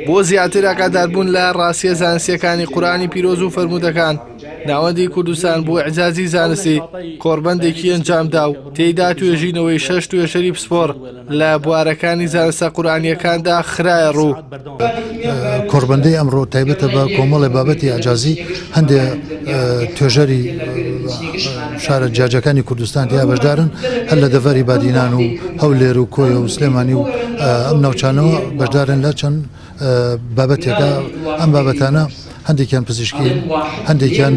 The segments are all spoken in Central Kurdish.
بۆ زیاتر ئاگاداربوون لە ڕاستیە زانستیەکانی قورئانی پیرۆز و فەرموودەکان ناوەندی کوردستان بۆ ئیعجازی زانستی کۆڕبەندێکی ئەنجامدا و تێیدا توێژینەوەی 6 توێژەری پسپۆر لە بوارەکانی زانستە قورئانیەکاندا خرایە ڕوو. کۆڕبەندەی ئەمڕۆ تایبەتە بە کۆمەڵی بابەتی ئیعجازی هەندێک توێژەری شارە جاجەکانی کوردستان تیا بەشدارن هەر لە دەڤەری بادینان و هەولێر و کۆی و سلێمانی و ئەم ناوچانەوە بەشدارن لە چەند بابەتێکە. ئەم بابەتانە هەندێکیان پزیشکی هەندێکیان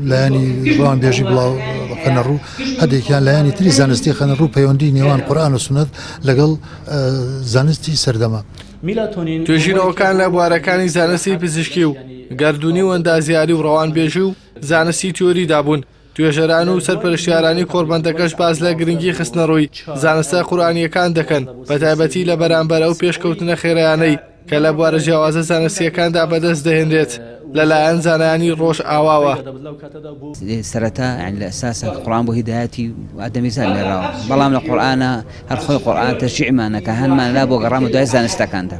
لایەنی ڕەوانبێژی بڵاو خەنە ڕوو هەندێکیان لایەنی تری زانستی خەنە ڕوو پەیوەندی نێوان قورئان و سونەت لەگەڵ زانستی سەردەما. توێژینەوەکان لە بوارەکانی زانستی پزیشکی و گەردوونی و ئەندازیاری و ڕەوانبێژی و زانستی تیۆریدا بوون. توێژەران و سەرپەرشتیارانی کۆڕبەندەکەش باز لە گرنگی خستنە ڕووی زانستە قورئانیەکان دەکەن بە تایبەتی لە بەرامبەر ئەو پێشکەوتنە خێرایانەی کە لە بوارە جیاوازە زانستیەکاندا بەدەست دەهێنرێت لەلایەن زانایانی ڕۆژ ئاواوە. سەرەتا لە ئەساسە قورئان بۆ هیدایەتی و ئادەمیزاد لێراوە، بەڵام لە قورئانە هەر خۆی قورئان تەشجیعمانەکە هەنمان لا بۆ گەڕام و دوای زانستەکاندا.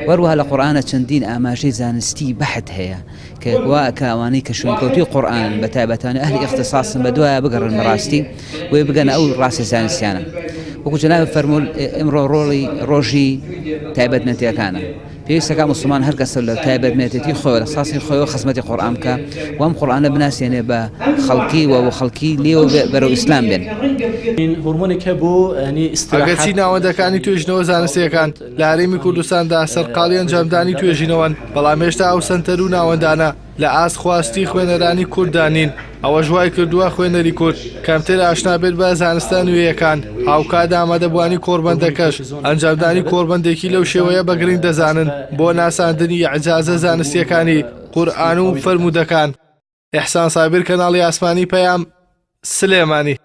وەروەها لە قورئانە چەندین ئاماژەی زانستی بەحت هەیە کە کە ئەوانەی کە شوێنکەوتوی قورئان بە تایبەتانە ئەهلی اختصاصن بە دوایە بگەڕن بەڕاستی وێ بگەنە ئەو ڕاستی زانستیانە. وەکو جەناب فەرموو ئەمڕۆ ڕۆڵی ڕۆژی تایبەتمەندیەکانە پێویستەکە موسڵمان هەر کەسە لە تایبەتمەندێتی خۆی لە ساسی خۆیەوە خزمەتی قورئان بکە و ئەم قورئانە بناسێنێ بە خەڵکی و خەڵکی لێوە بەرەو ئیسلام بێن. ئەگەرچی ناوەندەکانی توێژینەوە زانستیەکان لە هەرێمی کوردستاندا سەرقاڵی ئەنجامدانی توێژینەوەن، بەڵام هێشتا ئەو سەنتەر و ناوەندانە لە ئاست خواستی خوێنەرانی کورددانین. ئەوە ژوای کردووە خوێنەری کورد کەمتر ئاشنا بێت بە زانستە نوێیەکان، هاوکات ئامادەبوانی کۆڕبەندەکەش ئەنجامدانی کۆڕبەندێکی لەو شێوەیە بە گرنگ دەزانن بۆ ناساندنی ئیعجازە زانستیەکانی قورئان و فەرموودەکان. ئیحسان سابیر، کەناڵی ئاسمانی پەیام، سلێمانی.